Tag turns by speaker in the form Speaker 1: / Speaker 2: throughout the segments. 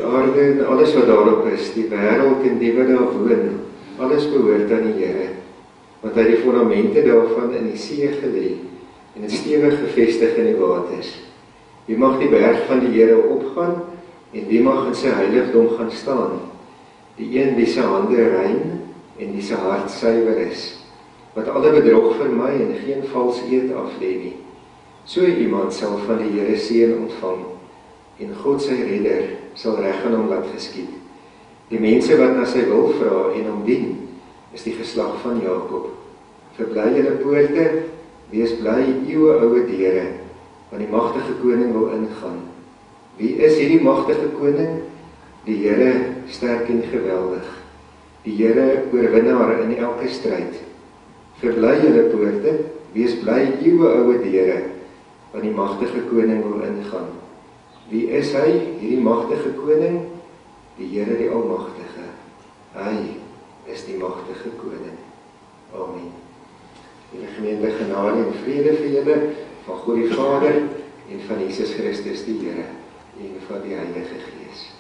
Speaker 1: Die aarde en alles wat daarop is, die wêreld en die wat daar woon, alles behoort aan die Here, want hy het die fondamente daarvan in die see gelê en het stewig gevestig in die waters. Wie mag die berg van die Here opgaan en wie mag in sy heiligdom gaan staan? Die een wie sy hande rein en wie sy hart suiwer is, wat alle bedrog vermy en geen vals eed aflê nie. So iemand sal van die Here seën ontvang en God sy redder sal reg aan hom laat geskied. Die mense wat na sy wil vra en hom dien, is die geslag van Jakob. Verbly julle poorte, wees bly eeuoue deure, want die magtige koning wil ingaan. Wie is hierdie magtige koning? Die Here sterk en geweldig, die Here oorwinnaar in elke stryd. Verbly julle poorte, wees bly eeuoue deure, want die magtige koning wil ingaan. Wie is hy, hierdie magtige koning? Die Here die Almagtige. Hy is die magtige koning. Amen. In die gemeente genade en vrede vir julle, van God die Vader en van Jesus Christus die Here en van die Heilige Gees.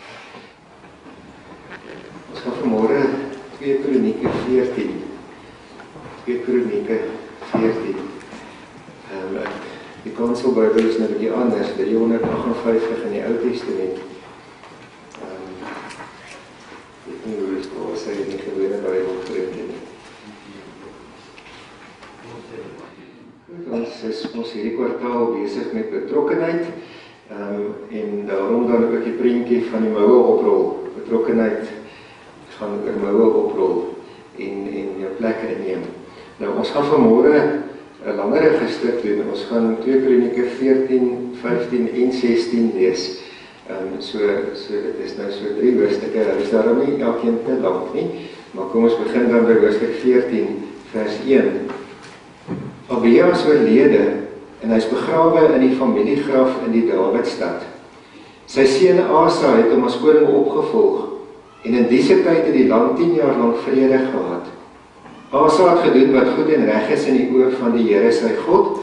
Speaker 1: Ons gaan vanmôre 2 Kronieke 14. 2 Kronieke 14. Die Kanselbybel is nou 'n bietjie anders, 358 in die Ou Testament. Ek weet nie hoe dit was in die gewone Bybel gedruk nie. Ons is hierdie kwartaal besig met betrokkenheid, en daarom dan ook die prentjie van die moue oprol. Betrokkenheid gaan oor moue oprol en jou plek inneem. Nou ons gaan vanmôre 'n langer gestuk doen. Ons gaan 2 Kronieke 14, 15 en 16 lees. So dit is nou so 3 hoofstukke. Hulle is daarom nie elkeen te lank nie, maar kom ons begin dan by hoofstuk 14 vers 1. Abia is oorlede en hy is begrawe in die familiegraf in die Dawidstad. Sy seun Asa het hom as koning opgevolg en in die tyd het die land 10 jaar lank vrede gehad. Asa het gedoen wat goed en reg is in die oë van die Here sy God,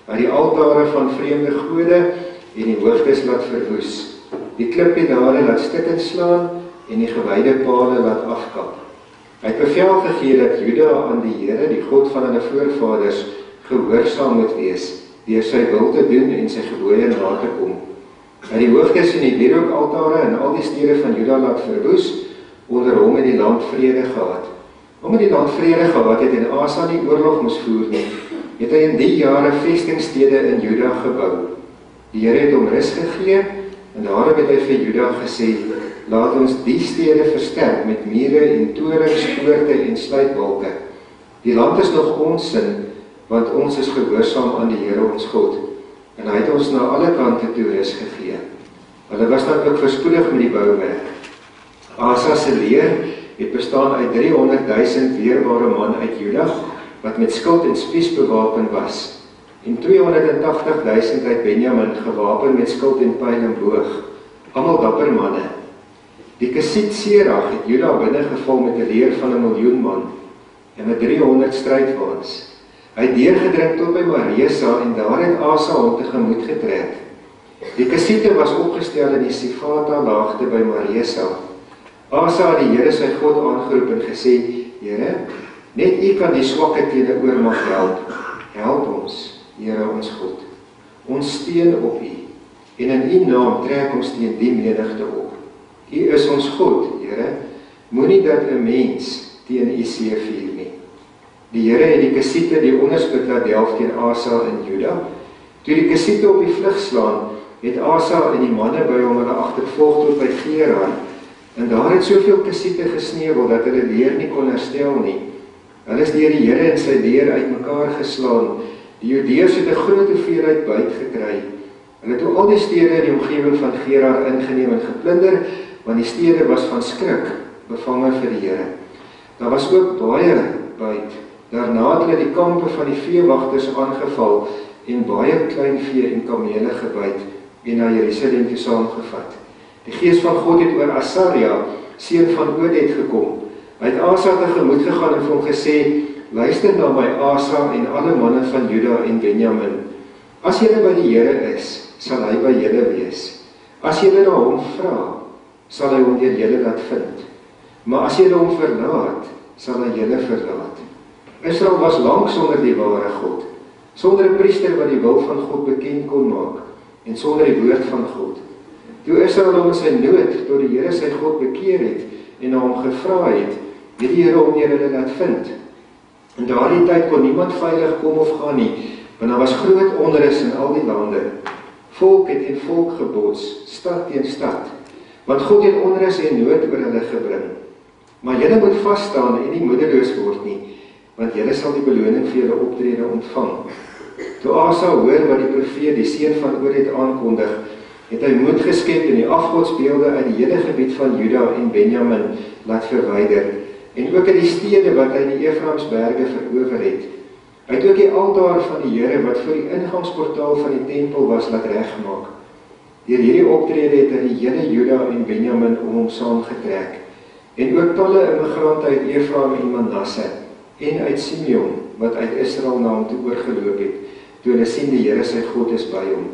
Speaker 1: hy die altare van vreemde gode en die hoogtes laat verwoes, die klippilare laat stukkend slaan en die gewyde pale laat afkap. Hy het bevel gegee dat Juda aan die Here, die God van hulle voorvaders, gehoorsaam moet wees, deur sy wil te doen en sy gebooie na te kom. Hy het die hoogtes en die wierookaltare in al die stede van Juda laat verwoes, onder hom het die land vrede gehad. Omdat die land vrede gehad het en Asa nie oorlog moes voer nie, het hy in die jare vestingstede in Juda gebou. Die Here het hom rus gegee en daarom het hy vir Juda gesê, laat ons die stede versterk met mure en torens, poorte en sluitbalke. Die land is nog ons sin, want ons is gehoorsaam aan die Here ons God, en hy het ons na alle kante toe rus gegee. Hulle was dan ook verspoedig met die bouwerk. Asa se leer het bestaan uit 300.000 weerbare man uit Juda, wat met skild en spies bewapen was, en 280.000 uit Benjamin, gewapen met skild en pyl en boog, almal dapper manne. Die Kesiet Serach het Juda binnengeval met 'n leer van 1 miljoen man, en met 300 strijdwaans. Hy het deurgedring tot by Maresa, en daar het Asa hom tegemoet getrek. Die Kesiete was opgestel in die Sifata laagte by Maresa. Asa het die Here sy God aangeroep en gesê, Here, net U kan die swakke teen 'n oormag help. Help ons, Here ons God. Ons steun op U, en in U naam trek ons teen die menigte op. U is ons God, Here, moenie dat 'n mens teen U seëvier nie. Die Here het die Kesiete die onderspit laat delf teen Asa in Juda. Toe die Kesiete op die vlug slaan, het Asa en die manne by hom hulle agtervolg tot by Gerar. En daar het soveel Kesiete gesneuwel dat hulle leer nie kon herstel nie. Hulle is deur die Here en sy leer uitmekaar geslaan. Die Judeërs het 'n groot hoeveelheid byt gekry. Hulle het al die stede in die omgewing van Gerar ingeneem en geplunder, want die stede was van skrik bevange vir die Here. Daar was ook baie byt. Daarna het hulle die kampe van die veewagters aangeval en baie klein vee en kamele gebyt en na Jerusalem toe saamgevat. Die gees van God het oor Asaria, seun van Oded, gekom. Hy het Asa tegemoet gegaan en vir hom gesê, luister na my Asa en alle manne van Juda en Benjamin. As julle by die Here is, sal hy by julle wees. As julle na hom vra, sal hy hom deur julle laat vind. Maar as julle hom verlaat, sal hy julle verlaat. Israel was lank sonder die ware God, sonder 'n priester wat die wil van God bekend kon maak, en sonder die woord van God. Toe Israel hom in sy nood tot die Here sy God bekeer het, en na hom gevra het die Here hom deur hulle laat vind. In daardie tyd kon niemand veilig kom of gaan nie, want daar was groot onrus in al die lande. Volk het teen volk gebots, stad teen stad, want God het onrus en nood oor hulle gebring. Maar julle moet vas staan en nie moedeloos word nie, want julle sal die beloning vir julle optrede ontvang. Toe Asa hoor wat die profeet, die seun van Oded, aankondig, het hy moed geskep en die afgodsbeelde uit die hele gebied van Juda en Benjamin laat verwyder, en ook uit die stede wat hy in die Efraimsberge verower het. Hy het ook die altaar van die Here wat voor die ingangsportaal van die tempel was laat regmaak. Deur hierdie optrede het hy die hele Juda en Benjamin om hom saamgetrek, en ook talle immigrante uit Efraim en Manasse, en uit Simeon, wat uit Israel na hom toe oorgeloop het, toe hulle sien die Here sy God is by hom.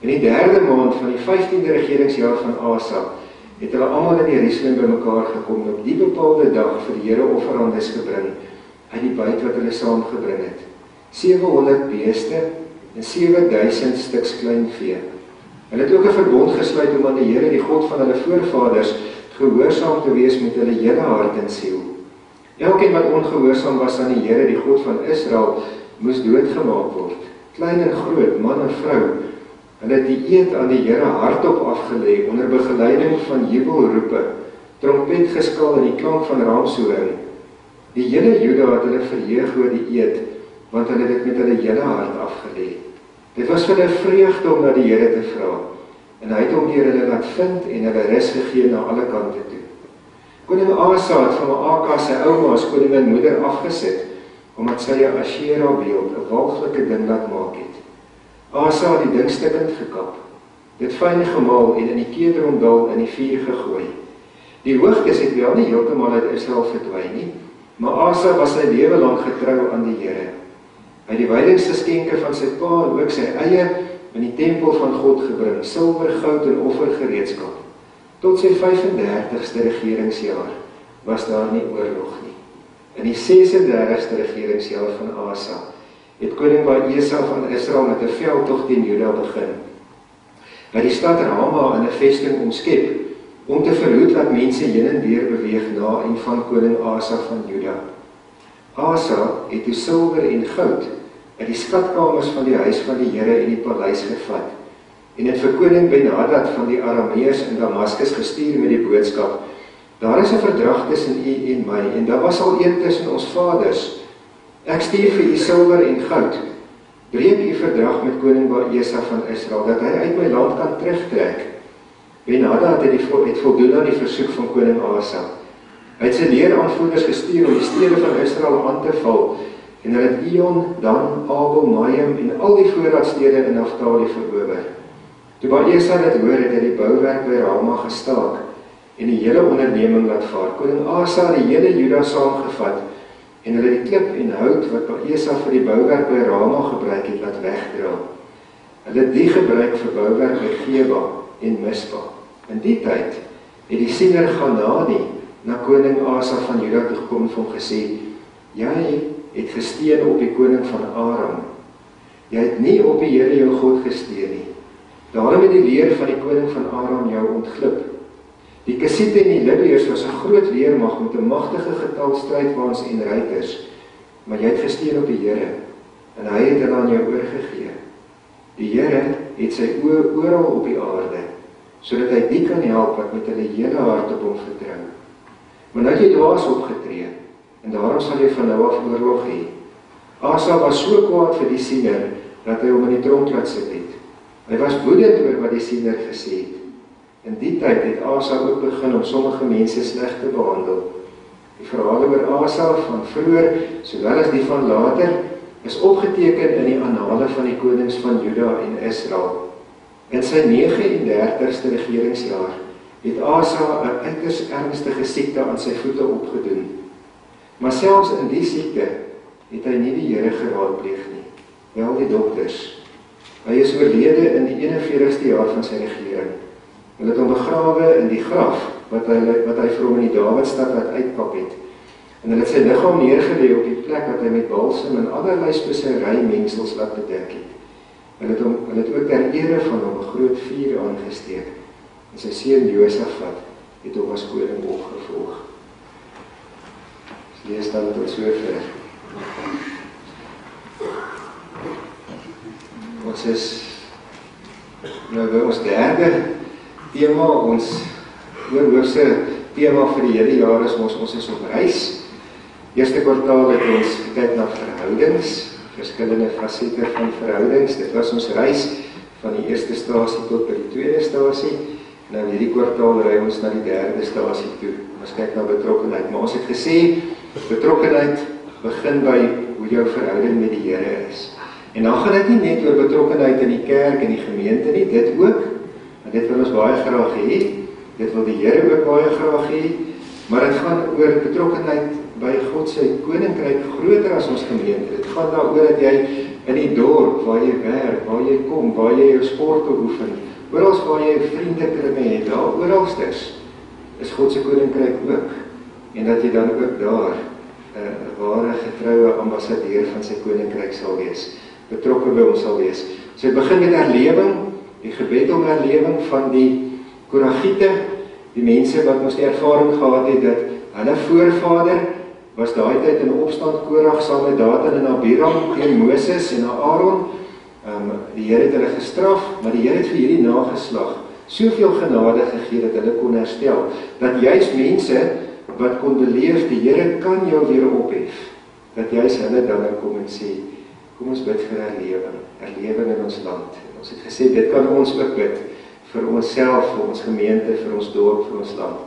Speaker 1: In die 3de maand van die 15de regeringsjaar van Asa, het hulle almal in Jerusalem bymekaar gekom en op die bepaalde dag vir die Here offerandes gebring, uit die buit wat hulle saamgebring het. 700 beeste en 7000 stuks klein vee. Hulle het ook 'n verbond gesluit om aan die Here, die God van hulle voorvaders, gehoorsaam te wees met hulle hele hart en siel. Elkeen wat ongehoorsaam was aan die Here, die God van Israel, moes doodgemaak word. Klein en groot, man en vrou. Hulle het die eed aan die Here hardop afgelê, onder begeleiding van jubelroepe, trompetgeskal en die klank van raamshoring. Die hele Juda het hulle verheug oor die eed, want hulle het dit met hulle hele hart afgelê. Dit was vir hulle vreugde om na die Here te vra, en hy het hom deur hulle laat vind en hulle rus gegee na alle kante toe. Koning Asa het van Maaka sy ouma as koningin moeder afgesit, omdat sy 'n Asherah beeld, 'n walglike ding laat maak het. Asa het die ding stukkend gekap, dit fyn gemaal en in die Kedrondal in die vuur gegooi. Die hoogtes het wel nie heeltemal uit Israel verdwyn nie, maar Asa was sy lewe lank getrou aan die Here. Hy het die wydingsgeskenke van sy pa en ook sy eie in die tempel van God gebring, silwer, goud en offergereedskap. Tot sy 35ste regeringsjaar was daar nie oorlog nie. In die 36ste regeringsjaar van Asa het koning Baasa van Israel met 'n veldtog teen Juda begin. Hy het die stad Rama in 'n vesting omskep, om te verhoed dat mense heen en weer beweeg na en van koning Asa van Juda. Asa het toe silwer en goud uit die skatkamers van die huis van die Here en die paleis gevat, en het vir koning Ben-Hadad van die Arameërs in Damaskus gestuur met die boodskap: daar is 'n verdrag tussen u en my, en daar was al een tussen ons vaders. Ek stuur vir u silwer en goud. Breek u verdrag met koning Baasa van Israel, dat hy uit my land kan terugtrek. Ben-Hadad het voldoen aan die versoek van koning Asa. Hy het sy leeraanvoerders gestuur om die stede van Israel aan te val, en hulle het Ijon, Dan, Abel, Maim en al die voorraadstede in Naftali verower. Toe Baasa dit hoor, het hy die bouwerk by Rama gestaak en die hele onderneming laat vaar. Koning Asa het die hele Juda saamgevat en hulle die klip en hout wat Baasa vir die bouwerk by Rama gebruik het, laat wegdra. Hulle het die gebruik vir bouwerk by Geba en Mispa. In die tyd het die siener Ganani na koning Asa van Juda toe gekom en vir hom gesê: jy het gesteun op die koning van Aram. Jy het nie op die Here jou God gesteun nie. Daarom het die leer van die koning van Aram jou ontglip. Die Kassite en die Libiërs was 'n groot leermag met 'n magtige getal strydwaans en ruiters, maar jy het gesteun op die Here, en hy het hulle aan jou oorgegee. Die Here het sy oë oral op die aarde, sodat hy die kan help wat met hulle hele hart op hom vertrou. Maar nou het jy dwaas opgetree, en daarom sal jy van nou af oorlog hê. Asa was so kwaad vir die siener, dat hy hom in die tronk laat sit het. Hy was woedend oor wat die siener gesê het. In die tyd het Asa ook begin om sommige mense sleg te behandel. Die verhale oor Asa van vroeër, sowel as die van later, is opgeteken in die annale van die konings van Juda en Israel. In sy 39ste regeringsjaar het Asa 'n uiters ernstige siekte aan sy voete opgedoen. Maar selfs in die siekte het hy nie die Here geraadpleeg nie, wel die dokters. Hy is oorlede in die 41ste jaar van sy regering. Hulle het hom begrawe in die graf, wat hy vir hom in die Dawidstad laat uitkap het. En hulle het sy liggaam neergelê op die plek wat hy met balsem en allerlei spesery mengsels laat bedek het. Hulle het ook ter ere van hom 'n groot vuur aangesteek. En sy seun Josafat het hom as koning opgevolg. Lees dan tot sover. Ons is nou by ons derde tema, ons oorhoofse tema vir die hele jaar is ons is op reis. Eerste kwartaal het ons gekyk na verhoudings, verskillende fasette van verhoudings. Dit was ons reis van die eerste stasie tot by die tweede stasie. Nou hierdie kwartaal ry ons na die derde stasie toe. Ons kyk na betrokkenheid, maar ons het gesê betrokkenheid begin by hoe jou verhouding met die Here is. En dan gaan dit nie net oor betrokkenheid in die kerk en die gemeente nie, dit ook, en dit wil ons baie graag hê, dit wil die Here ook baie graag hê, maar dit gaan oor betrokkenheid by God se koninkryk groter as ons gemeente. Dit gaan daaroor dat jy in die dorp, waar jy werk, waar jy kom, waar jy jou sport beoefen, oral waar jy vriendekringe het, daar oralsters is God se koninkryk ook. En dat jy dan ook daar 'n ware getroue ambassadeur van sy koninkryk sal wees, betrokke by hom sal wees. So dit begin met herlewing, die gebed om herlewing van die Koragiete, die mense wat ons die ervaring gehad het dat hulle voorvader was daai tyd in opstand Korag saam met Datan en Abiram teen Moses en Aaron. Die Here het hulle gestraf, maar die Here het vir hierdie nageslag soveel genade gegee dat hulle kon herstel, dat juis mense wat kon beleef, die Here kan jou weer ophef, dat juis hulle dan kom en sê, kom ons bid vir herlewing in ons land. En ons het gesê, dit kan ons ook bid, vir onsself, vir ons gemeente, vir ons dorp, vir ons land.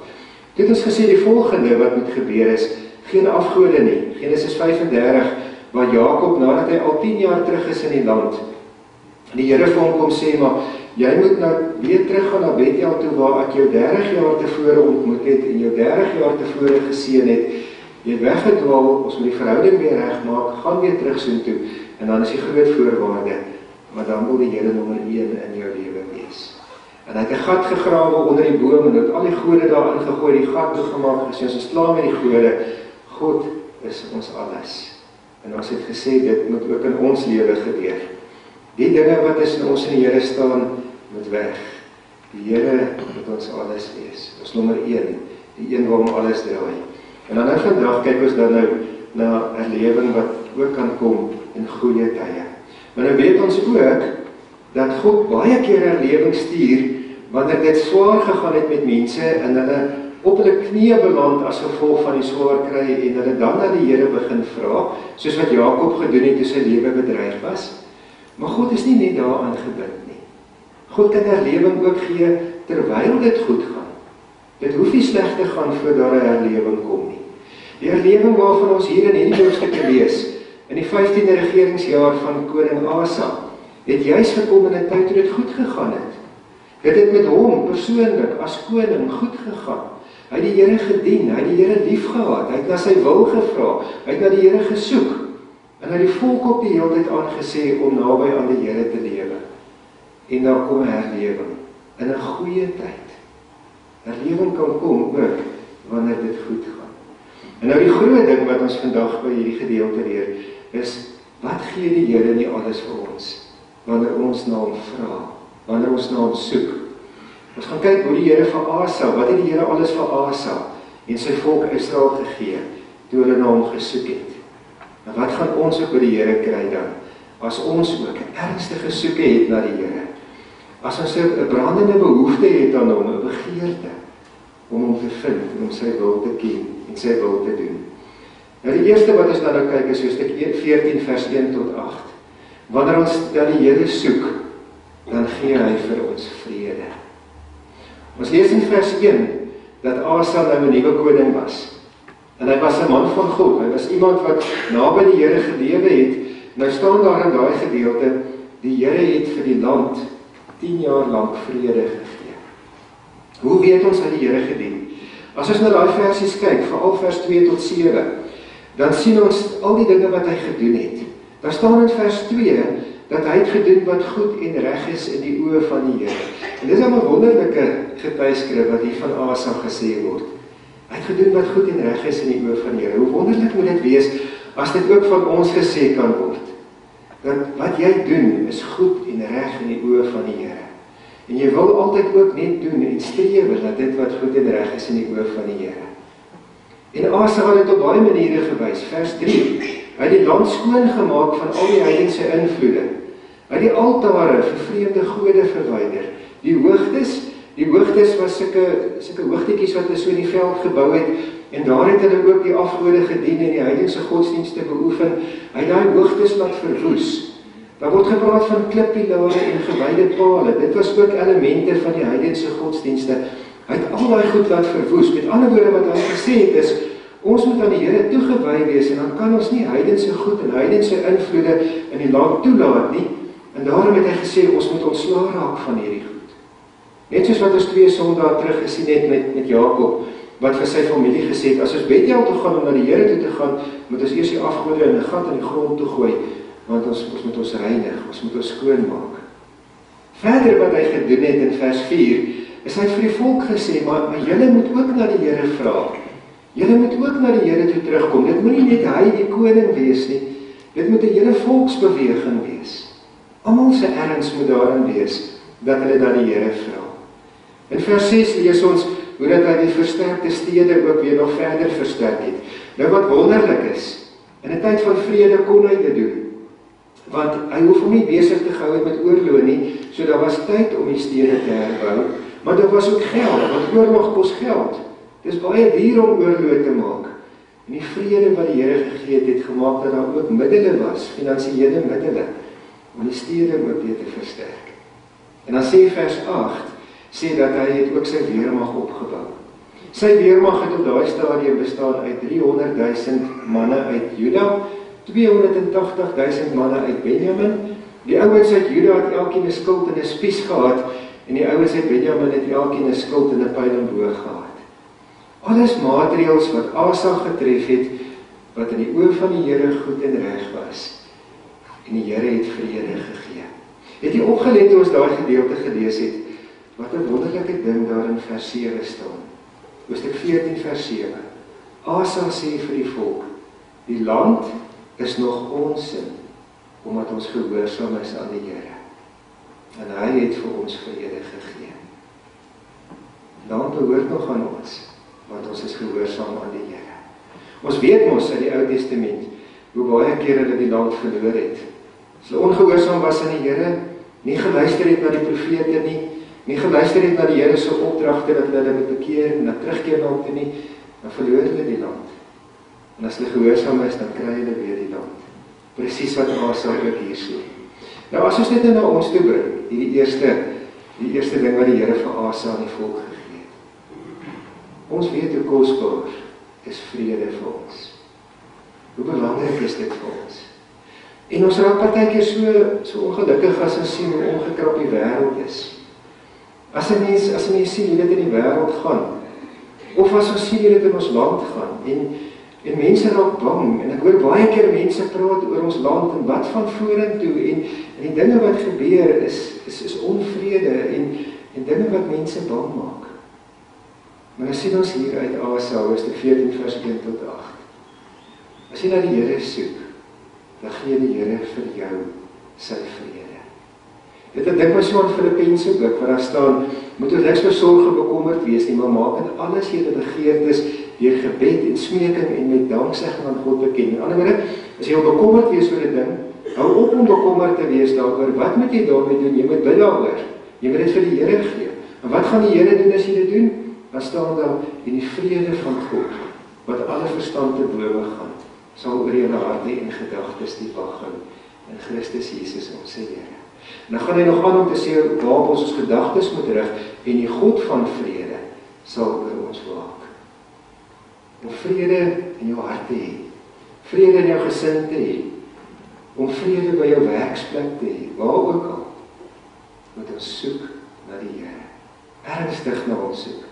Speaker 1: Toe het ons gesê, die volgende wat moet gebeur is, geen afgode nie. Genesis 35, waar Jakob, nadat hy al 10 jaar terug is in die land, die Here vir hom kom sê, maar jy moet nou weer teruggaan na Bethel toe, waar ek jou 30 jaar tevore ontmoet het, en jou 30 jaar tevore geseën het, jy het weggedwaal, ons moet die verhouding weer regmaak, gaan weer terug soontoe, en dan is die groot voorwaarde, maar dan wil die Here nommer 1 in jou lewe wees. En hy het 'n gat gegrawe onder die boom, en het al die gode daar ingegooi, die gat toegemaak, gesê, ons is klaar met die gode, God is ons alles. En ons het gesê, dit moet ook in ons lewe gebeur. Die dinge wat is in ons in die Here staan, moet weg. Die Here moet ons alles wees. Ons nommer 1, die een waarom alles draai. En dan nou vandag kyk ons dan nou na herlewing wat ook kan kom in goeie tye. Maar nou weet ons ook, dat God baie keer herlewing stuur, wanneer dit swaar gegaan het met mense, en hulle op hulle knieë beland as gevolg van die swaar kry, en hulle dan na die Here begin vra, soos wat Jakob gedoen het toe sy lewe bedreig was. Maar God is nie net daaraan gebind nie. God kan herlewing ook gee, terwyl dit goed gaan. Dit hoef nie sleg te gaan voor daar 'n herlewing kom nie. Die herlewing waarvan ons hier in hierdie hoofstuk lees, in die 15de regeringsjaar van koning Asa, het juis gekom in 'n tyd toe dit goed gegaan het. Dit het met hom persoonlik as koning goed gegaan. Hy het die Here gedien, hy het die Here lief gehad, hy het na sy wil gevra, hy het na die Here gesoek, en hy het die volk op die hele tyd aangesê om naby aan die Here te lewe. En daar kom 'n herlewing, in 'n goeie tyd. Herlewing kan kom ook, wanneer dit goed gaan. En nou die groot ding wat ons vandag by hierdie gedeelte leer, is, wat gee die Here nie alles vir ons, wanneer ons na hom vra, wanneer ons na hom soek. Ons gaan kyk hoe die Here vir Asa, wat het die Here alles vir Asa en sy volk Israel gegee, toe hulle na hom gesoek het. En wat gaan ons ook by die Here kry dan, as ons ook 'n ernstige soeke het na die Here, as ons 'n brandende behoefte het aan hom, 'n begeerte, om hom te vind, en om sy wil te ken, en sy wil te doen. Nou die eerste wat ons dan nou kyk is hoofstuk 14 vers 1 tot 8. Wanneer ons dan die Here soek, dan gee hy vir ons vrede. Ons lees in vers 1, dat Asa nou 'n nuwe koning was. En hy was 'n man van God, hy was iemand wat naby die Here gelewe het. Nou staan daar in daai gedeelte, die Here het vir die land 10 jaar lank vrede gegee. Hoe weet ons dat die Here gedien? As ons na daai versies kyk, veral vers 2 tot 7, dan sien ons al die dinge wat hy gedoen het. Daar staan in vers 2, dat hy het gedoen wat goed en reg is in die oë van die Here. En dis 'n wonderlike getuieskrif wat hier van Asa gesê word. Hy het gedoen wat goed en reg is in die oë van die Here. Hoe wonderlik moet dit wees, as dit ook van ons gesê kan word. Dat wat jy doen, is goed en reg in die oë van die Here. En jy wil altyd ook net doen en strewe dat dit wat goed en reg is in die oë van die Here. En Asa het dit op baie maniere gewys. Vers 3, hy het die land skoon gemaak van al die heidense invloede. Hy het die altare vir vreemde gode verwyder. Die hoogtes was sulke hoogtetjies wat hulle so in die veld gebou het, en daar het hulle ook die afgode gedien en die heidense godsdienste beoefen. Hy het daai hoogtes laat verwoes. Daar word gepraat van klippilare en gewyde pale. Dit was ook elemente van die heidense godsdienste. Hy het al daai goed laat verwoes. Met ander woorde wat hy gesê het is, ons moet aan die Here toegewy wees, en dan kan ons nie heidense goed en heidense invloede in die land toelaat nie. En daarom het hy gesê, ons moet ontslae raak van hierdie goed. Net soos wat ons 2 Sondae terug gesien het met Jakob, wat vir sy familie gesê het, as ons Bethel toe gaan om na die Here toe te gaan, moet ons eers die afgode in 'n gat in die grond toe gooi, want ons moet ons reinig, ons moet ons skoon maak. Verder wat hy gedoen het in vers 4, is hy vir die volk gesê, maar julle moet ook na die Here vra. Julle moet ook na die Here toe terugkom. Dit moet nie net hy die koning wees nie, dit moet 'n hele volksbeweging wees. Almal se erns moet daarin wees, dat hulle na die Here vra. In vers 6 lees ons, hoe dat hy die versterkte stede ook weer nog verder versterk het. Nou wat wonderlik is, in 'n tyd van vrede kon hy dit doen, want hy hoef hom nie besig te gehou het met oorlog nie, so daar was tyd om die stede te herbou, maar daar was ook geld, want oorlog kos geld. Dit is baie duur om oorlog te maak, en die vrede wat die Here gegee het gemaak dat daar ook middele was, finansiële middele, om die stede ook weer te versterk. En dan sê vers 8, sê dat hy het ook sy weermag opgebou. Sy weermag het op daai stadium bestaan uit 300.000 manne uit Juda, 280.000 manne uit Benjamin. Die ouens uit Juda het elkeen 'n skild en 'n spies gehad, en die ouens uit Benjamin het elkeen 'n skild en 'n pyl en boog gehad. Alles maatreëls wat Asa getref het, wat in die oë van die Here goed en reg was. En die Here het vrede gegee. Het jy opgelet toe ons daai gedeelte gelees het, wat 'n wonderlike ding daar in vers 7 staan. Hoofstuk 14 vers 7. Asa sê vir die volk, die land is nog ons sin, omdat ons gehoorsaam is aan die Here. En hy het vir ons vrede gegee. Land behoort nog aan ons, want ons is gehoorsaam aan die Here. Ons weet mos uit die Ou Testament, hoe baie keer hulle die land verloor het. As hulle ongehoorsaam was aan die Here, nie geluister het na die profete nie geluister het na die Here se opdragte dat hulle moet bekeer en dat terugkeer na hom toe nie, dan verloor hulle die land. En as hulle gehoorsaam is, dan kry hulle weer die land. Presies wat Asa ook hier sê. Nou as ons dit na ons toe bring, die eerste ding wat die Here vir Asa aan die volk gegee het. Ons weet hoe kosbaar is vrede vir ons. Hoe belangrik is dit vir ons? En ons raak partykeer so ongelukkig as ons sien hoe omgekrap die wêreld is. As 'n mens sien hoe dit in die wêreld gaan, of as ons sien hoe dit in ons land gaan, en mense raak bang, en ek hoor baie keer mense praat oor ons land, en wat van vorentoe, en die dinge wat gebeur is onvrede, en dinge wat mense bang maak. Maar dan sien ons hier uit Asa, hoofstuk 14 vers 1 tot 8. As jy na die Here soek, dan gee die Here vir jou sy vrede. Dit dink my so aan Filippense boek, waar daar staan, moet ons niks besorg bekommerd wees nie, maar maak in alles julle begeertes deur gebed en smeking en met danksegging aan God bekend. In ander woorde, as jy bekommerd wees oor 'n ding, hou op om bekommerd te wees daaroor. Wat moet jy daarmee doen? Jy moet bid daaroor. Jy moet dit vir die Here gee. En wat gaan die Here doen as jy dit doen? Dan staan daar in die vrede van God, wat alle verstand te bowe gaan, sal oor julle harte en gedagtes die wag hou in Christus Jesus ons Here. En dan gaan hy nog aan om te sê waarop ons gedagtes moet rig, en die God van vrede sal oor ons waak. Om vrede in jou hart te hê, vrede in jou gesin te hê, om vrede by jou werksplek te hê, waar ook al, moet ons soek na die Here. Ernstig na hom soek,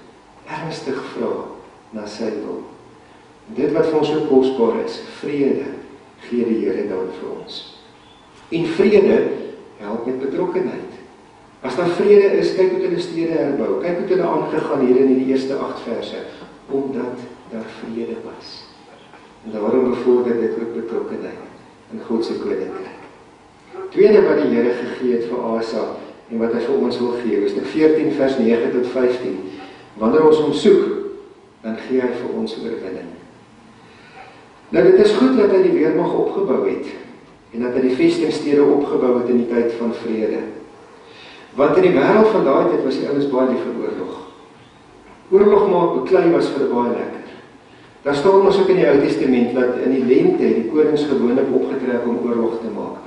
Speaker 1: ernstig vra na sy wil. En dit wat vir ons so kosbaar is, vrede, gee die Here dan vir ons. En vrede help met betrokkenheid. As daar vrede is, kyk hoe hulle stede herbou, kyk hoe hulle aangegaan hier in die eerste 8 verse, omdat daar vrede was. En daarom bevorder dit ook betrokkenheid in God se koninkryk. Tweede wat die Here gegee het vir Asa, en wat hy vir ons wil gee, is in 14 vers 9 tot 15. Wanneer ons hom soek, dan gee hy vir ons oorwinning. Nou dit is goed dat hy die weermag opgebou het, en dat hy die vestingstede opgebou het in die tyd van vrede. Want in die wêreld van daai tyd was die ouens baie lief vir oorlog. Oorlog maak beklei was vir baie lekker. Daar staan ons ook in die Ou Testament dat in die lente die konings gewoonlik opgetrek om oorlog te maak.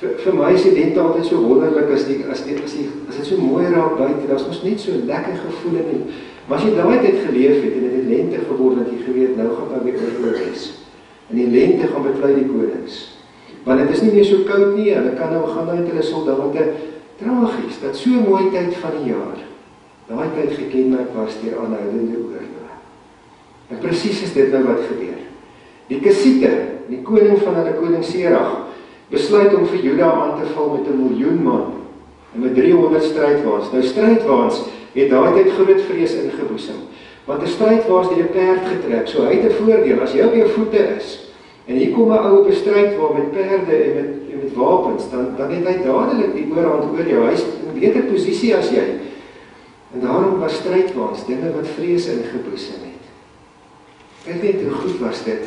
Speaker 1: Vir my is die lente altyd so wonderlik as dit so mooi raak buite, daar's mos net so lekker gevoel in. Maar as jy daai tyd geleef het en dit het lente geword, dat jy geweet nou gaan daar weer oorlog wees. In die lente gaan beklei die konings. Want dit is nie meer so koud nie, hulle kan nou gaan uit hulle soldate. Tragies, dat so mooi tyd van die jaar, daai tyd gekenmerk was deur aanhoudende oorlog. En presies is dit nou wat gebeur. Die Kassiete, die koning van hulle koning Serach, besluit om vir Juda aan te val met 1 miljoen man, en met 300 strijdwaans. Nou strijdwaans het daai tyd groot vrees ingeboesem, want 'n strijdwaans het 'n perd getrek, so hy het 'n voordeel, as jy op jou voete is, en hier kom 'n ou op 'n strijdwaan met perde en met wapens, dan het hy dadelik die oorhand oor jou, hy is in 'n beter posisie as jy. En daarom was strijdwaans dinge wat vrees ingeboesem het. Ek weet hoe goed was dit,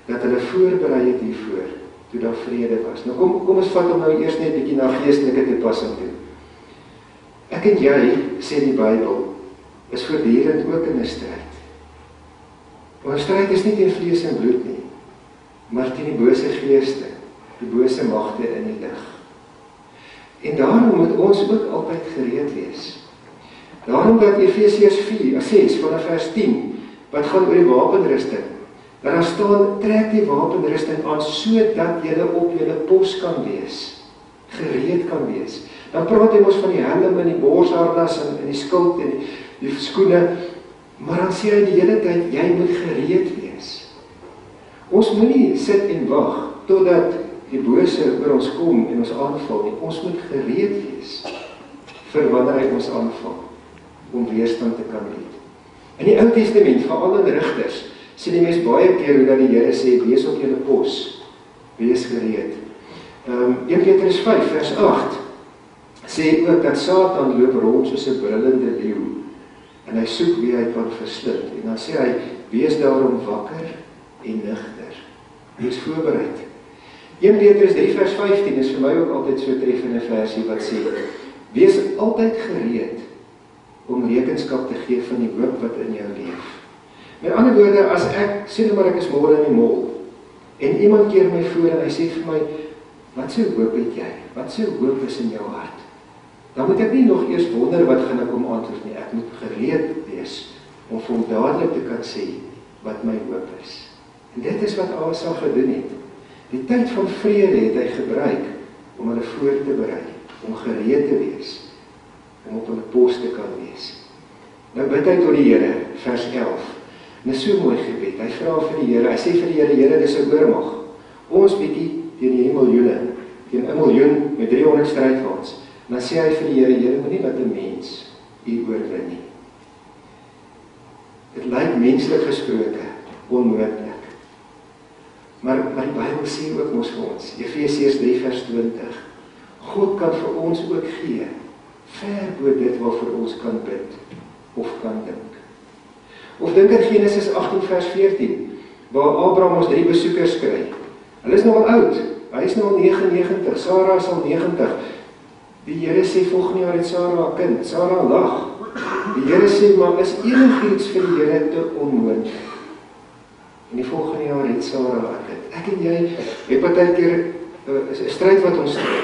Speaker 1: dat hulle voorberei het hiervoor, toe daar vrede was. Nou kom ons vat hom nou eers net 'n bietjie na geestelike toepassing toe. Ek en jy, sê die Bybel, is voortdurend ook in 'n stryd. Ons stryd is nie teen vlees en bloed nie, maar teen die bose geeste, die bose magte in die lig. En daarom moet ons ook altyd gereed wees. Daarom dat Efesiërs 6 vanaf vers 10, wat gaan oor die wapenrusting, dat daar staan, trek die wapenrusting aan, sodat jy op jou pos kan wees, gereed kan wees. Dan praat hy ons van die helm en die borsharnas en die skild en die skoene, maar dan sê hy die hele tyd, jy moet gereed wees. Ons moet nie sit en wag, totdat die bose oor ons kom en ons aanval nie. Ons moet gereed wees, vir wanneer hy ons aanval, om weerstand te kan bied. In die Ou Testament, veral in Rigters, sien die mens baie keer hoe dat die Here sê, wees op julle pos, wees gereed. 1 Petrus 5 vers 8 sê ook dat Satan loop rond soos 'n brullende leeu, en hy soek wie hy kan verslind. En dan sê hy, wees daarom wakker en nigter, wees voorbereid. 1 Petrus 3 vers 15 is vir my ook altyd so treffende versie wat sê, wees altyd gereed om rekenskap te gee van die hoop wat in jou leef. Met ander woorde, as ek, sê nou maar ek is môre in die mall, en iemand keer my voor en hy sê vir my, wat so hoop het jy? Wat so hoop is in jou hart? Dan moet ek nie nog eers wonder wat gaan ek om antwoord nie. Ek moet gereed wees om vir hom dadelik te kan sê wat my hoop is. En dit is wat Asa gedoen het. Die tyd van vrede het hy gebruik om hulle voor te berei, om gereed te wees, om op hulle pos te kan wees. Nou bid hy tot die Here, vers 11. En is so mooi gebed. Hy vra vir die Here, hy sê vir die Here, Here, dis 'n oormag. Ons bietjie teen die miljoene, teen 1 miljoen met 300 strijdwaans. En dan sê hy vir die Here, Here, moenie laat 'n mens u oorwin nie. Dit lyk menslik gesproke onmoontlik. Maar die Bybel sê ook mos vir ons, Efesiërs 3 vers 20, God kan vir ons ook gee, ver bo dit waarvoor ons kan bid, of kan dink. Of dink in Genesis 18 vers 14, waar Abraham ons 3 besoekers kry. Hulle is nou al oud, hy is nou al 99, Sarah is al 90. Die Here sê volgende jaar het Sarah 'n kind, Sarah lag. Die Here sê, maar is enigiets vir die Here te onmoontlik? En die volgende jaar het Sarah 'n kind. Ek en jy het partykeer 'n stryd wat ons stry,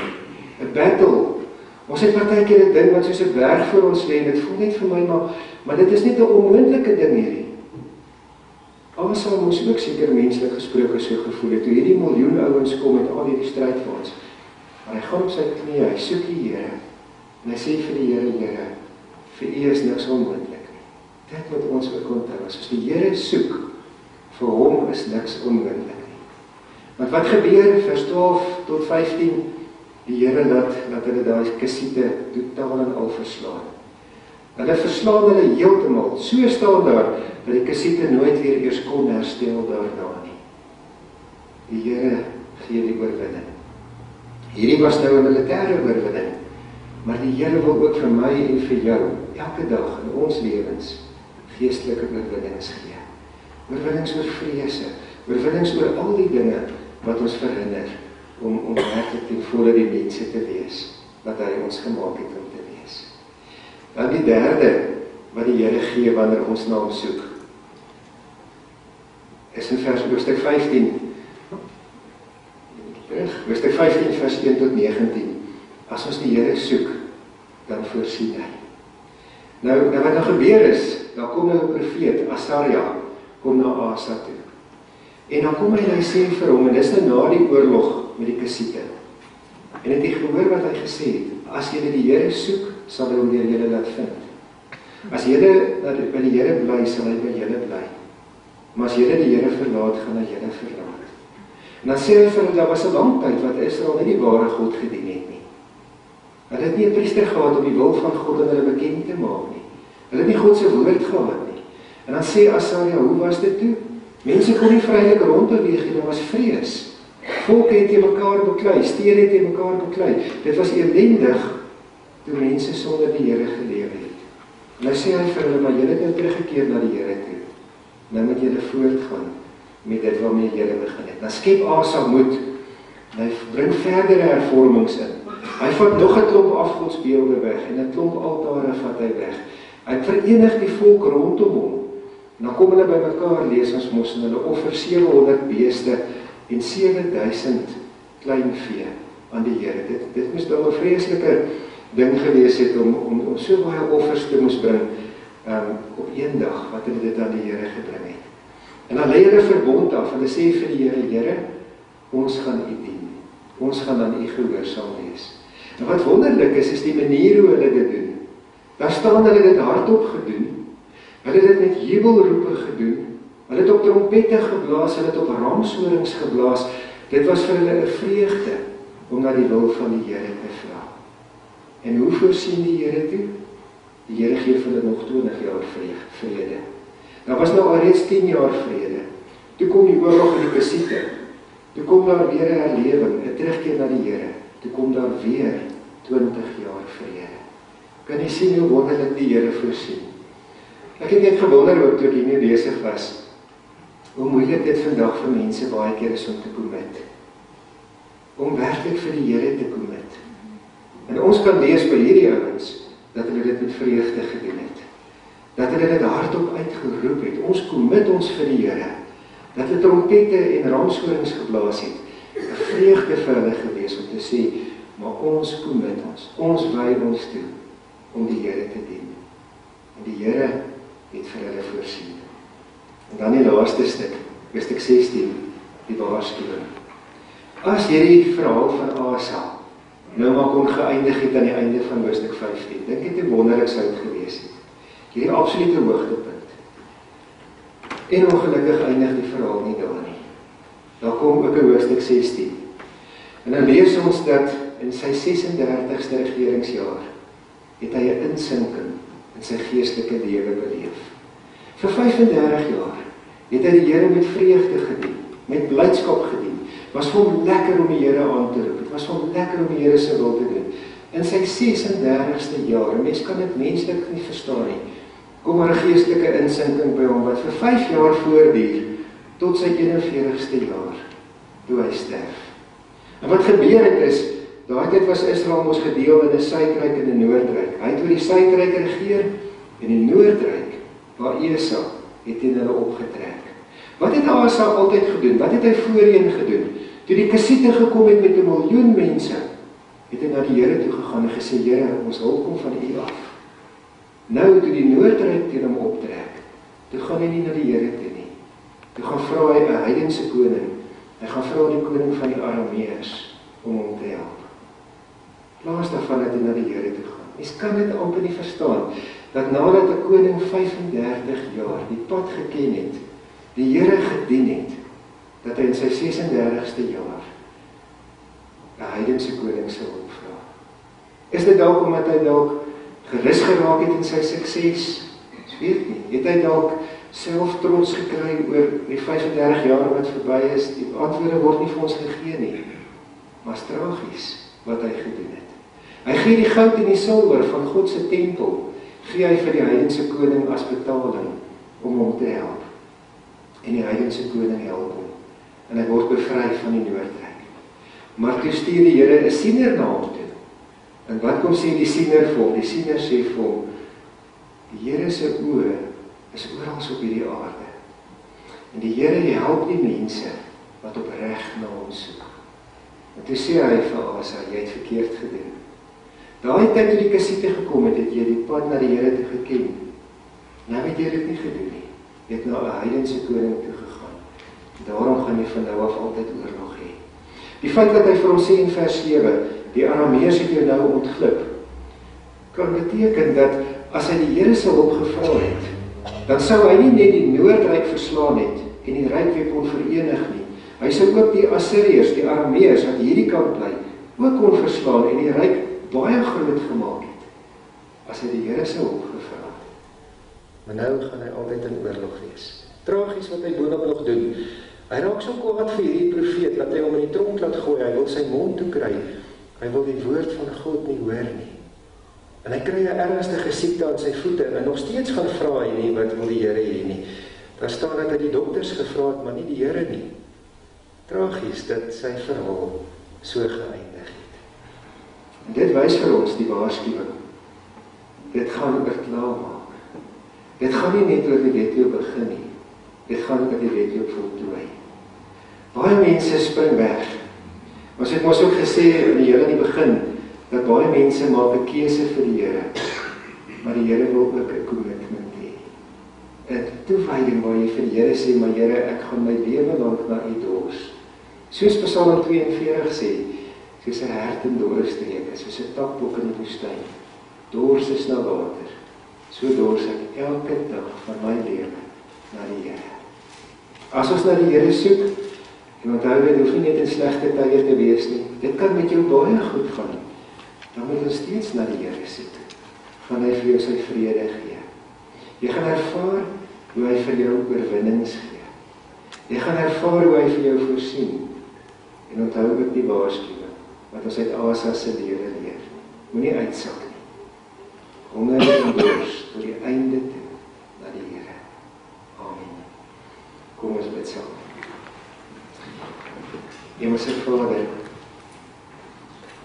Speaker 1: 'n battle. Ons het partykeer 'n ding wat soos 'n berg voor ons lê, en dit voel net vir my, maar dit is nie 'n onmoontlike ding hierdie. Asa moes ook seker menslik gesproke so gevoel het, toe hierdie miljoen ouens kom met al hierdie strijdwaans. Maar hy gaan op sy knie, hy soek die Here, en hy sê vir die Here, Here, vir U is niks onmoontlik nie. Dit moet ons ook onthou, as die Here soek, vir hom is niks onmoontlik nie. Want wat gebeur, vers 12 tot 15, Die Here laat hulle daai Kassiete totaal en al verslaan. Hulle verslaan hulle heeltemal. So staan daar dat die Kassiete nooit weer eers kon herstel daarna nie. Die Here gee die oorwinning. Hierdie was nou 'n militêre oorwinning, maar die Here wil ook vir my en vir jou elke dag in ons lewens geestelike oorwinnings gee. Oorwinnings oor vrese, oorwinnings oor al die dinge wat ons verhinder om werklik ten volle die mense te wees wat hy ons gemaak het om te wees. Dan die derde wat die Here gee wanneer ons na hom soek, is in hoofstuk 15. Hoofstuk 15 vers 1 tot 19. As ons die Here soek, dan voorsien hy. Nou wat nou gebeur is, dan kom nou 'n profeet, Asaria, kom na Asa toe. En dan kom hy en hy sê vir hom, en dis nou na die oorlog met die Kassiete. En het jy gehoor wat hy gesê het? As julle die Here soek, sal hy hom deur julle laat vind. As julle by die Here bly, sal hy by julle bly. Maar as julle die Here verlaat, gaan hy julle verlaat. En dan sê hy vir hulle, daar was 'n lang tyd wat Israel nie die ware God gedien het nie. Hulle het nie 'n priester gehad om die wil van God aan hulle bekend te maak nie. Hulle het nie God se woord gehad nie. En dan sê Asaria, hoe was dit toe? Mense kon nie vrylik rondbeweeg nie, daar was vrees. Volke het teen mekaar beklei, stede het teen mekaar beklei. Dit was elendig toe mense sonder die Here geleef het. En nou sê hy vir hulle, maar julle het nou teruggekeer na die Here toe. Nou moet julle voortgaan met dit waarmee julle begin het. Dan skep Asa moed. En hy bring verdere hervormings in. Hy vat nog 'n klomp afgodsbeelde weg en 'n klomp altare vat hy weg. Hy verenig die volk rondom hom. En dan kom hulle by mekaar, lees ons mos, en hulle offer 700 beeste en 7000 klein vee aan die Here. Dit moes dan 'n vreeslike ding gewees het om so baie offers te moes bring op een dag wat hulle dit aan die Here gebring het. En dan lê hulle verbond af. Hulle sê vir die Here, Here, ons gaan U dien. Ons gaan aan U gehoorsaam wees. En wat wonderlik is die manier hoe hulle dit doen. Daar staan hulle dit hardop gedoen. Hulle het dit met jubelroepe gedoen. Hulle het op trompette geblaas, hulle het op ramshorings geblaas. Dit was vir hulle 'n vreugde om na die wil van die Here te vra. En hoe voorsien die Here toe? Die Here gee vir hulle nog 20 jaar vrede. Daar was nou alreeds 10 jaar vrede. Toe kom die oorlog in die Kassiete. Toe kom daar weer 'n herlewing, 'n terugkeer na die Here. Toe kom daar weer 20 jaar vrede. Kan jy sien hoe wonderlik die Here voorsien? Ek het net gewonder ook toe ek hiermee besig was, hoe moeilik dit vandag vir mense baie keer is om te commit. Om werklik vir die Here te commit. En ons kan lees by hierdie ouens dat hulle dit met vreugde gedoen het. Dat hulle dit hardop uitgeroep het. Ons commit ons vir die Here. Dat hulle trompette en ramshorings geblaas het. 'n vreugde vir hulle gewees om te sê, maar ons commit ons. Ons wy ons toe om die Here te dien. En die Here het vir hulle voorsien. En dan die laaste stuk, hoofstuk 16, die waarskuwing. As hierdie verhaal van Asa nou maar kon geëindig het aan die einde van hoofstuk 15, dink ek hoe wonderlik sou dit gewees het. Hierdie absolute hoogtepunt. En ongelukkig eindig die verhaal nie daar nie. Daar kom ook 'n hoofstuk 16. En dan lees ons dat in sy 36ste regeringsjaar het hy 'n insinking in sy geestelike lewe beleef. Vir 35 jaar het hy die Here met vreugde gedien, met blydskap gedien. Was vir hom lekker om die Here aan te roep. Dit was vir hom lekker om die Here se wil te doen. In sy 36ste jaar, mens kan dit menslik nie verstaan nie, kom maar 'n geestelike insinking by hom wat vir 5 jaar voortduur tot sy 41ste jaar toe hy sterf. En wat gebeur het is, daai tyd was Israel mos gedeel in 'n suidryk en 'n noordryk. Hy het oor die suidryk regeer en die noordryk waar Esa het teen hulle opgetrek. Wat het Asa altyd gedoen? Wat het hy voorheen gedoen? Toe die Kassiete gekom het met 1 miljoen mense, het hy na die Here toe gegaan en gesê, Here, ons hulp kom van U af. Nou toe die noordryk teen hom optrek, toe gaan hy nie na die Here toe nie. Toe gaan vra hy 'n heidense koning. Hy gaan vra die koning van die Arameërs om hom te help. Plaas daarvan dat hy na die Here toe gaan. Mens kan dit amper nie verstaan, dat nadat 'n koning 35 jaar die pad geken het, die Here gedien het, dat hy in sy 36ste jaar 'n heidense koning se hulp vra? Is dit dalk omdat hy dalk gerus geraak het in sy sukses? Ek weet nie. Het hy dalk self trots gekry oor die 35 jaar wat verby is? Die antwoorde word nie vir ons gegee nie. Maar is tragies wat hy gedoen het. Hy gee die goud en die silwer van God se tempel, gee hy vir die heidense koning as betaling om hom te help. En die heidense koning help hom. En hy word bevry van die noordryk. Maar toe stuur die Here 'n siener na hom toe. En wat kom sê die siener vir hom? Die siener sê vir hom, die Here se oë is oral op hierdie aarde. En die Here help die mense wat opreg na hom soek. En toe sê hy vir Asa, jy het verkeerd gedoen. Daai tyd toe die Kassiete gekom het, het jy die pad na die Here toe geken. Nou het jy dit nie gedoen nie. Jy het na 'n heidense koning toe gegaan. Daarom gaan jy van nou af altyd oorlog hê. Die feit dat hy vir hom sê in vers 7, die Arameërs het jou nou ontglip, kan beteken dat as hy die Here se hulp gevra het, dan sou hy nie net die noordryk verslaan het en die ryk weer kon verenig nie. Hy sou ook die Assiriërs, die Arameërs wat hierdie kant bly, ook kon verslaan en die ryk baie groot gemaak het, as hy die Here se hulp gevra het. Maar nou gaan hy altyd in oorlog wees. Tragies wat hy boonop nog doen. Hy raak so kwaad vir hierdie profeet, dat hy hom in die tronk laat gooi, hy wil sy mond toe kry, hy wil die woord van God nie hoor nie. En hy kry 'n ernstige siekte aan sy voete, en nog steeds gaan vra hy nie, wat wil die Here hê nie. Daar staan dat hy die dokters gevra het, maar nie die Here nie. Tragies dat sy verhaal so geëindig het. En dit wys vir ons die waarskuwing. Dit gaan oor klaarmaak. Dit gaan nie net oor die wedloop begin nie. Dit gaan oor die wedloop voltooi. Baie mense spring weg. Ons het mos ook gesê in die hele in die begin, dat baie mense maak 'n keuse vir die Here. Maar die Here wil ook 'n kommitment hê. 'n Toewyding waar jy vir die Here sê, maar Here, ek gaan my lewe lank na U dors. Soos Psalm 42 sê, soos 'n hert in dorre streke, soos 'n takbok in die woestyn. Dors is na water. So dors ek elke dag van my lewe na die Here. As ons na die Here soek, en onthou dit hoef nie net in slegte tye te wees nie, dit kan met jou baie goed gaan, dan moet ons steeds na die Here soek. Gaan hy vir jou sy vrede gee. Jy gaan ervaar hoe hy vir jou oorwinnings gee. Jy gaan ervaar hoe hy vir jou voorsien. En onthou ook die waarskuwing wat ons uit Asa se lewe leer. Moenie uitsak nie. Honger en dors tot die einde toe na die Here. Amen. Kom ons bid saam. Hemelse Vader,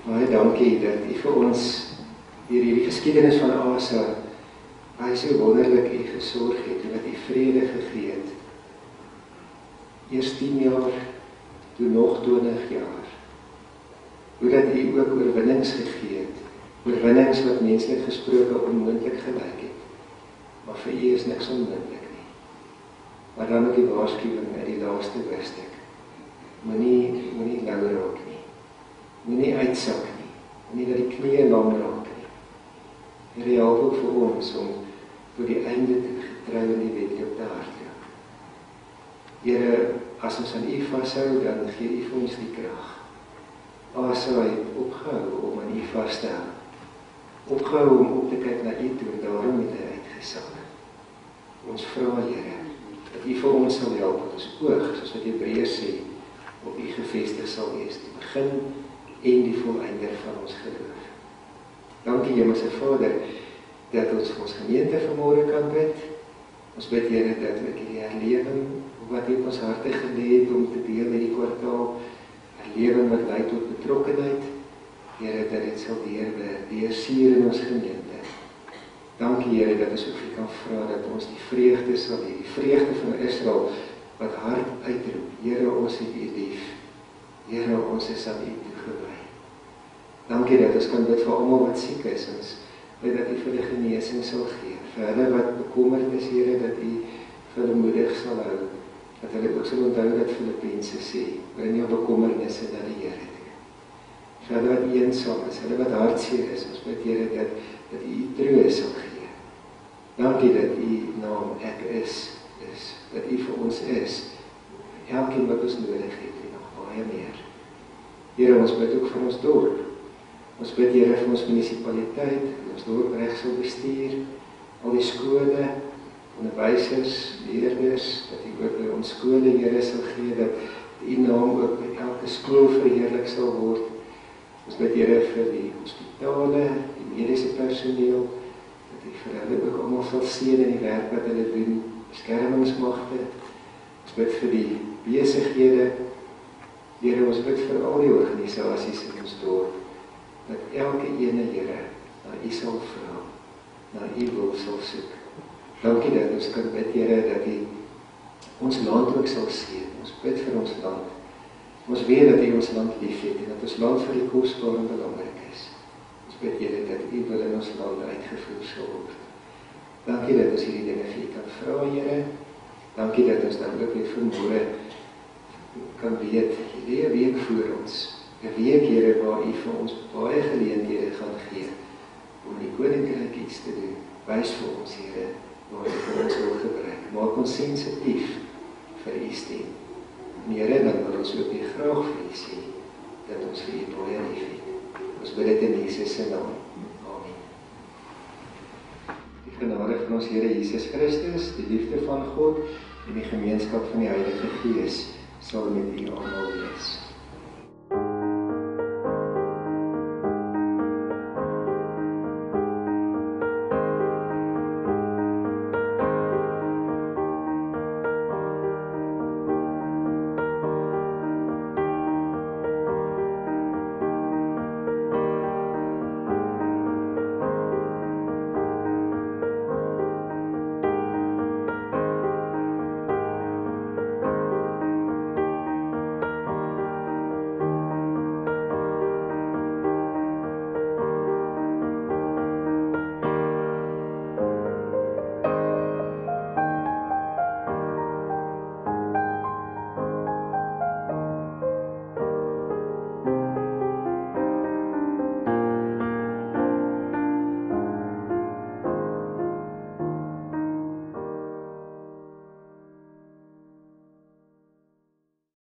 Speaker 1: baie dankie dat U vir ons deur hierdie geskiedenis van Asa baie so wonderlik U gesorg het en dat U vrede gegee het. Eers 10 jaar, toe nog 20 jaar. Hoe dat U ook oorwinnings gegee het. Oorwinnings wat menslik gesproke onmoontlik gelyk het. Maar vir U is niks onmoontlik nie. Maar dan ook die waarskuwing uit die laaste hoofstuk. Moenie lou raak nie. Moenie uitsak nie. Moenie dat die knieë lam raak nie. Here, help ook vir ons om tot die einde te getrou in die wedloop te hardloop. Here, as ons aan U vashou, dan gee U vir ons die krag. Asa het opgehou om aan U vas te hou. Opgehou om op te kyk na U toe, en daarom het hy uitgesak. Ons vra, Here, dat U vir ons sal help, dat ons oog, soos wat Hebreërs sê, op U gevestig sal wees, die begin en die volëinder van ons geloof. Dankie, Hemelse Vader, dat ons vir ons gemeente vanmôre kan bid. Ons bid, Here, dat ook hierdie herlewing, wat U op ons harte gelê het om te deel in die kwartaal, herlewing wat lei tot betrokkenheid, Here, dat dit sal deursier in ons gemeente. Dankie, Here, dat ons ook kan vra dat ons die vreugde sal hê, die vreugde van Israel, wat hard uitroep, Here, ons het U lief. Here, ons is aan U toegewy. Dankie dat ons kan bid vir almal wat siek is, ons bid dat U vir die genesing sal gee, vir hulle wat bekommerd is, Here, dat U vir hulle moedig sal hou, dat hulle ook sal onthou dat Filippense sê, bring jou bekommernisse na die Here toe. Vir hulle wat eensaam is, hulle wat hartseer is, ons bid, Here, dat U troos sal gee. Dankie dat U naam ek is, dat U vir ons is, elkeen wat ons nodig het en nog baie meer. Here, ons bid ook vir ons dorp. Ons bid, Here, vir ons munisipaliteit, ons dorp reg sal bestuur, al die skole, onderwysers, leerders, dat U ook by ons skole, Here, sal gee, dat U naam ook by elke skool verheerlik sal word. Ons bid, Here, vir die hospitale, die mediese personeel, dat U vir hulle ook almal sal seën in die werk wat hulle doen, beskermingsmagte. Ons bid vir die besighede, Here, ons bid vir al die organisasies in ons dorp, dat elke ene, Here, na U sal vra, na U wil sal soek. Dankie dat ons kan bid, Here, dat U ons land ook sal seën. Ons bid vir ons land. Ons weet dat U ons land liefhet en dat ons land vir U kosbaar en belangrik is. Ons bid, Here, dat U wil in ons land uitgevoer sal word. Dankie dat ons hierdie dinge vir U kan vra, Here. Dankie dat ons dan ook weer vanmôre kan weet, hierdie week voor ons, 'n week, Here, waar U vir ons baie geleenthede gaan gee om die koninkryk iets te doen. Wys vir ons, Here, waar U vir ons wil gebruik. Maak ons sensitief vir U stem. En Here, dan wil ons ook weer graag vir U sê dat ons vir U baie liefhet. Ons bid dit in Jesus se naam. Amen. Die genade van ons Here Jesus Christus, die liefde van God en die gemeenskap van die Heilige Gees sal met U almal wees.